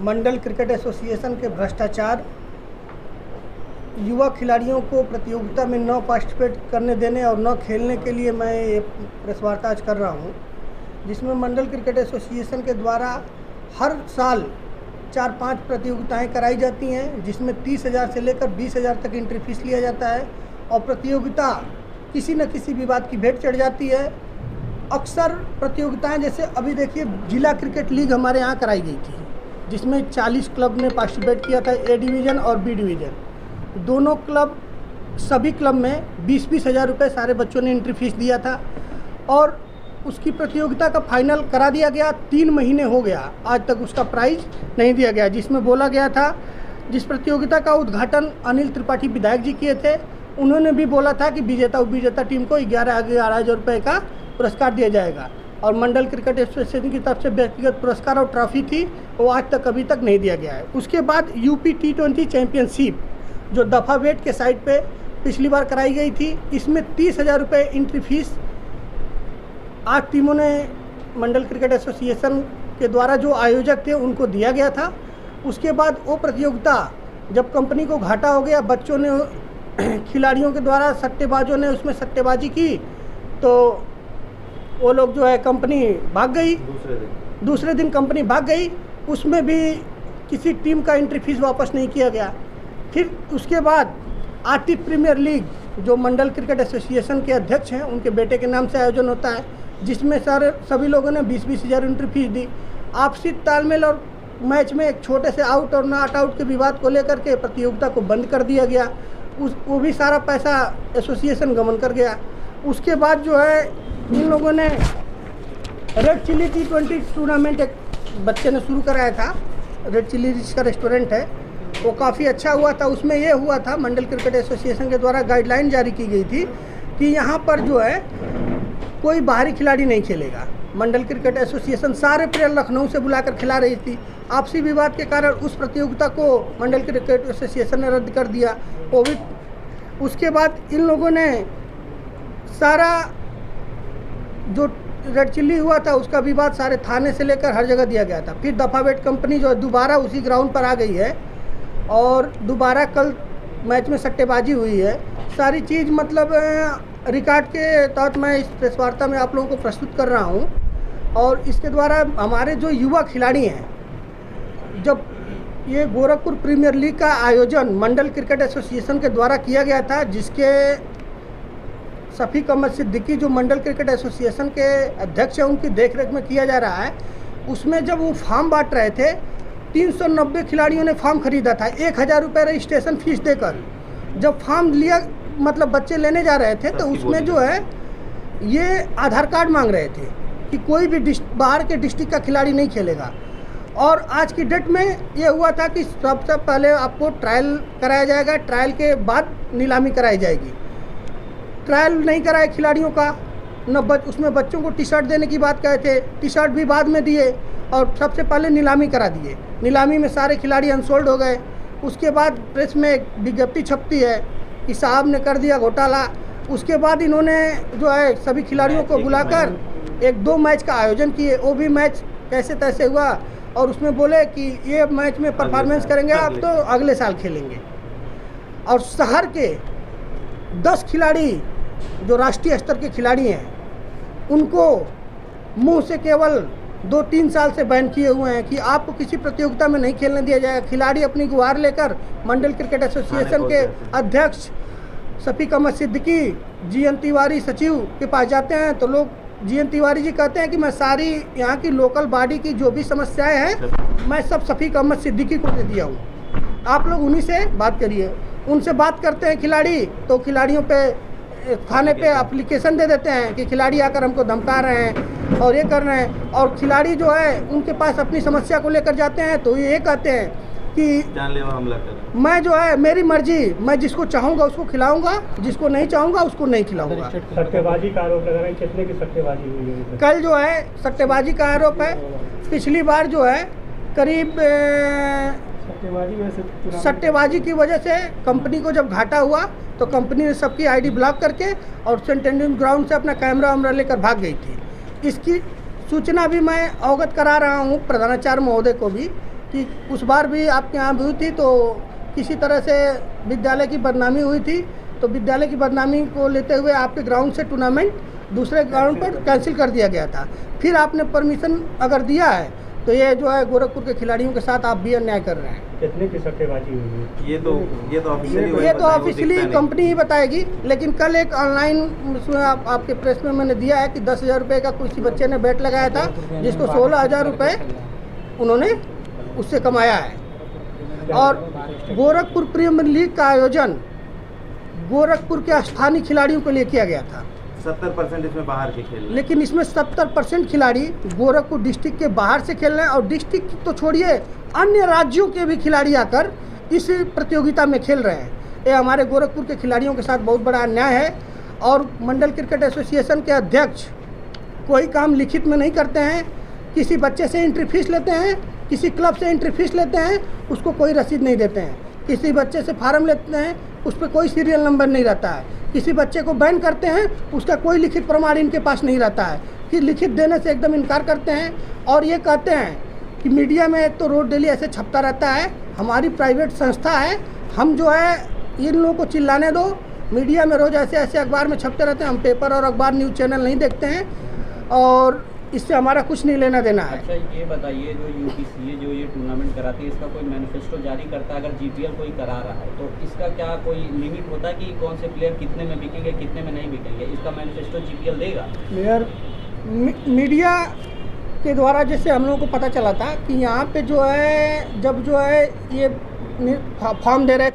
मंडल cricket association के भ्रष्टाचार, युवा खिलाड़ियों को प्रतियोगिता में न पार्टिसिपेट करने देने और न खेलने के लिए मैं ये प्रेस वार्ता आज कर रहा हूँ, जिसमें मंडल क्रिकेट एसोसिएशन के द्वारा हर साल 4-5 प्रतियोगिताएं कराई जाती हैं, जिसमें 30,000 से लेकर 20,000 तक एंट्री फीस लिया जाता है और प्रतियोगिता किसी न किसी विवाद की भेंट चढ़ जाती है। अक्सर प्रतियोगिताएं जैसे अभी देखिए जिला क्रिकेट लीग हमारे यहाँ कराई गई थी, जिसमें 40 क्लब ने पार्टिसिपेट किया था, ए डिवीज़न और बी डिवीज़न। दोनों क्लब, सभी क्लब में 20-20 हज़ार रुपये सारे बच्चों ने एंट्री फीस दिया था और उसकी प्रतियोगिता का फाइनल करा दिया गया। 3 महीने हो गया, आज तक उसका प्राइज़ नहीं दिया गया। जिसमें बोला गया था, जिस प्रतियोगिता का उद्घाटन अनिल त्रिपाठी विधायक जी किए थे, उन्होंने भी बोला था कि विजेता उपविजेता टीम को 11,000 रुपये का पुरस्कार दिया जाएगा और मंडल क्रिकेट एसोसिएशन की तरफ से व्यक्तिगत पुरस्कार और ट्रॉफी थी, वो आज तक अभी तक नहीं दिया गया है। उसके बाद यूपी T20 चैंपियनशिप जो दफा वेट के साइड पे पिछली बार कराई गई थी, इसमें 30,000 रुपये एंट्री फीस 8 टीमों ने मंडल क्रिकेट एसोसिएशन के द्वारा जो आयोजक थे उनको दिया गया था। उसके बाद वो प्रतियोगिता जब कंपनी को घाटा हो गया, बच्चों ने, खिलाड़ियों के द्वारा सट्टेबाजों ने उसमें सट्टेबाजी की, तो वो लोग जो है कंपनी भाग गई। दूसरे दिन कंपनी भाग गई, उसमें भी किसी टीम का एंट्री फीस वापस नहीं किया गया। फिर उसके बाद आतिथ प्रीमियर लीग जो मंडल क्रिकेट एसोसिएशन के अध्यक्ष हैं, उनके बेटे के नाम से आयोजन होता है, जिसमें सभी लोगों ने 20-20 हज़ार एंट्री फीस दी। आपसी तालमेल और मैच में एक छोटे से आउट और नॉट आउट के विवाद को लेकर के प्रतियोगिता को बंद कर दिया गया। वो भी सारा पैसा एसोसिएशन गमन कर गया। उसके बाद जो है इन लोगों ने रेड चिली T20 टूर्नामेंट एक बच्चे ने शुरू कराया था, रेड चिली जिसका रेस्टोरेंट है, वो काफ़ी अच्छा हुआ था। उसमें ये हुआ था, मंडल क्रिकेट एसोसिएशन के द्वारा गाइडलाइन जारी की गई थी कि यहाँ पर जो है कोई बाहरी खिलाड़ी नहीं खेलेगा। मंडल क्रिकेट एसोसिएशन सारे प्लेयर लखनऊ से बुलाकर खिला रही थी। आपसी विवाद के कारण उस प्रतियोगिता को मंडल क्रिकेट एसोसिएशन ने रद्द कर दिया। कोविड उसके बाद इन लोगों ने सारा जो रेड चिल्ली हुआ था उसका विवाद सारे थाने से लेकर हर जगह दिया गया था। फिर दफा वेट कंपनी जो है दोबारा उसी ग्राउंड पर आ गई है और दोबारा कल मैच में सट्टेबाजी हुई है। सारी चीज़ मतलब रिकॉर्ड के तहत मैं इस प्रेस वार्ता में आप लोगों को प्रस्तुत कर रहा हूं। और इसके द्वारा हमारे जो युवा खिलाड़ी हैं, जब ये गोरखपुर प्रीमियर लीग का आयोजन मंडल क्रिकेट एसोसिएशन के द्वारा किया गया था, जिसके शफीक अहमद सिद्दीकी जो मंडल क्रिकेट एसोसिएशन के अध्यक्ष हैं, उनकी देखरेख में किया जा रहा है। उसमें जब वो फॉर्म बांट रहे थे, 390 खिलाड़ियों ने फॉर्म खरीदा था 1,000 रुपये रजिस्ट्रेशन फीस देकर। जब फॉर्म लिया, मतलब बच्चे लेने जा रहे थे, तो उसमें जो है ये आधार कार्ड मांग रहे थे कि कोई भी बाहर के डिस्ट्रिक्ट का खिलाड़ी नहीं खेलेगा। और आज की डेट में ये हुआ था कि सबसे पहले आपको ट्रायल कराया जाएगा, ट्रायल के बाद नीलामी कराई जाएगी। ट्रायल नहीं कराए खिलाड़ियों का, उसमें बच्चों को टी शर्ट देने की बात कहे थे, टी शर्ट भी बाद में दिए और सबसे पहले नीलामी करा दिए। नीलामी में सारे खिलाड़ी अनसोल्ड हो गए। उसके बाद प्रेस में एक विज्ञप्ति छपती है कि साहब ने कर दिया घोटाला। उसके बाद इन्होंने जो है सभी खिलाड़ियों को बुलाकर 1-2 मैच का आयोजन किए। वो भी मैच कैसे तैसे हुआ और उसमें बोले कि ये मैच में परफॉर्मेंस करेंगे आप तो अगले साल खेलेंगे। और शहर के 10 खिलाड़ी जो राष्ट्रीय स्तर के खिलाड़ी हैं, उनको मुंह से केवल 2-3 साल से बैन किए हुए हैं कि आपको किसी प्रतियोगिता में नहीं खेलने दिया जाएगा। खिलाड़ी अपनी गुहार लेकर मंडल क्रिकेट एसोसिएशन के अध्यक्ष शफीक अहमद सिद्दीकी, GN तिवारी सचिव के पास जाते हैं, तो लोग GN तिवारी जी कहते हैं कि मैं सारी यहाँ की लोकल बॉडी की जो भी समस्याएं हैं मैं सब शफीक अहमद सिद्दीकी को दे दिया हूँ, आप लोग उन्हीं से बात करिए। उनसे बात करते हैं खिलाड़ी, तो खिलाड़ियों पे थाने पे एप्लीकेशन दे देते हैं कि खिलाड़ी आकर हमको धमका रहे हैं और ये कर रहे हैं। और खिलाड़ी जो है उनके पास अपनी समस्या को लेकर जाते हैं, तो ये कहते हैं कि जानलेवा हमला कर, मैं जो है मेरी मर्जी, मैं जिसको चाहूँगा उसको खिलाऊंगा, जिसको नहीं चाहूँगा उसको नहीं खिलाऊंगा। सट्टेबाजी का आरोप लगा रहे हैं, कितने की सट्टेबाजी हुई है? कल जो है सट्टेबाजी का आरोप है। पिछली बार जो है करीब सट्टेबाजी की वजह से कंपनी को जब घाटा हुआ तो कंपनी ने सबकी आईडी ब्लॉक करके और सेंट एंड्रूज ग्राउंड से अपना कैमरा वैमरा लेकर भाग गई थी। इसकी सूचना भी मैं अवगत करा रहा हूँ प्रधानाचार्य महोदय को भी कि उस बार भी आपके यहाँ भी हुई थी, तो किसी तरह से विद्यालय की बदनामी हुई थी। तो विद्यालय की बदनामी को लेते हुए आपके ग्राउंड से टूर्नामेंट दूसरे ग्राउंड पर कैंसिल कर दिया गया था। फिर आपने परमिशन अगर दिया है तो ये जो है गोरखपुर के खिलाड़ियों के साथ आप भी अन्याय कर रहे हैं। कितने की सट्टेबाजी हुई है? ये तो ऑफिशियली कंपनी ही बताएगी, लेकिन कल एक ऑनलाइन उसमें आपके प्रेस में मैंने दिया है कि 10,000 रुपये का किसी बच्चे ने बैट लगाया था, जिसको 16,000 रुपये उन्होंने उससे कमाया है। और गोरखपुर प्रीमियर लीग का आयोजन गोरखपुर के स्थानीय खिलाड़ियों के लिए किया गया था। 70% इसमें बाहर के खेल, लेकिन इसमें 70% खिलाड़ी गोरखपुर डिस्ट्रिक्ट के बाहर से खेल रहे हैं, और डिस्ट्रिक्ट तो छोड़िए अन्य राज्यों के भी खिलाड़ी आकर इस प्रतियोगिता में खेल रहे हैं। ये हमारे गोरखपुर के खिलाड़ियों के साथ बहुत बड़ा अन्याय है। और मंडल क्रिकेट एसोसिएशन के अध्यक्ष कोई काम लिखित में नहीं करते हैं, किसी बच्चे से एंट्री फीस लेते हैं, किसी क्लब से एंट्री फीस लेते हैं, उसको कोई रसीद नहीं देते हैं। किसी बच्चे से फार्म लेते हैं, उस पर कोई सीरियल नंबर नहीं रहता है। किसी बच्चे को बैन करते हैं, उसका कोई लिखित प्रमाण इनके पास नहीं रहता है, कि लिखित देने से एकदम इनकार करते हैं। और ये कहते हैं कि मीडिया में तो रोज डेली ऐसे छपता रहता है, हमारी प्राइवेट संस्था है, हम जो है इन लोगों को चिल्लाने दो। मीडिया में रोज़ ऐसे ऐसे अखबार में छपते रहते हैं, हम पेपर और अखबार न्यूज़ चैनल नहीं देखते हैं, और इससे हमारा कुछ नहीं लेना देना है। अच्छा ये बताइए, जो यूपीसीए जो ये टूर्नामेंट कराती है, इसका कोई मैनिफेस्टो जारी करता है? अगर जीपीएल कोई करा रहा है तो इसका क्या कोई लिमिट होता है कि कौन से प्लेयर कितने में बिकेंगे, कितने में नहीं बिकेंगे? इसका मैनिफेस्टो जीपीएल देगा? मीडिया के द्वारा जैसे हम लोगों को पता चला था कि यहाँ पे जो है, जब जो है ये फॉर्म दे रहे